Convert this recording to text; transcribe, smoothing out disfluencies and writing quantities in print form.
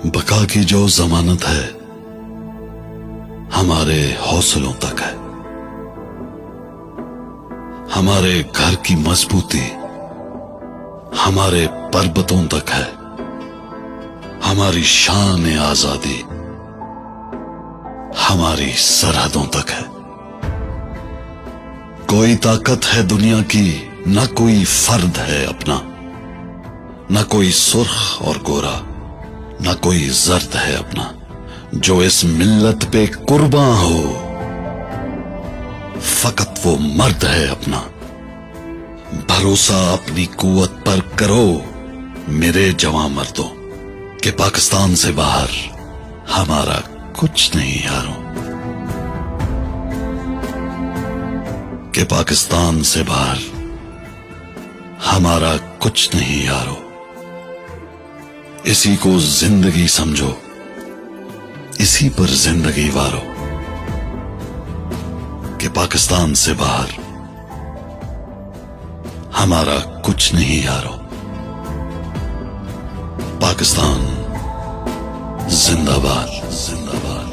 बका की जो जमानत है हमारे हौसलों तक है, हमारे घर की मजबूती हमारे पर्वतों तक है, हमारी शान आजादी हमारी सरहदों तक है। कोई ताकत है दुनिया की न कोई फर्द है अपना, न कोई सुर्ख और गोरा न कोई जर्द है अपना, जो इस मिल्लत पे कुर्बान हो फकत वो मर्द है अपना। भरोसा अपनी कुव्वत पर करो मेरे जवां मर्दों, कि पाकिस्तान से बाहर हमारा कुछ नहीं यारों, कि पाकिस्तान से बाहर हमारा कुछ नहीं यारों। इसी को जिंदगी समझो, इसी पर जिंदगी वारो, कि पाकिस्तान से बाहर हमारा कुछ नहीं यारो। पाकिस्तान जिंदाबाद जिंदाबाद।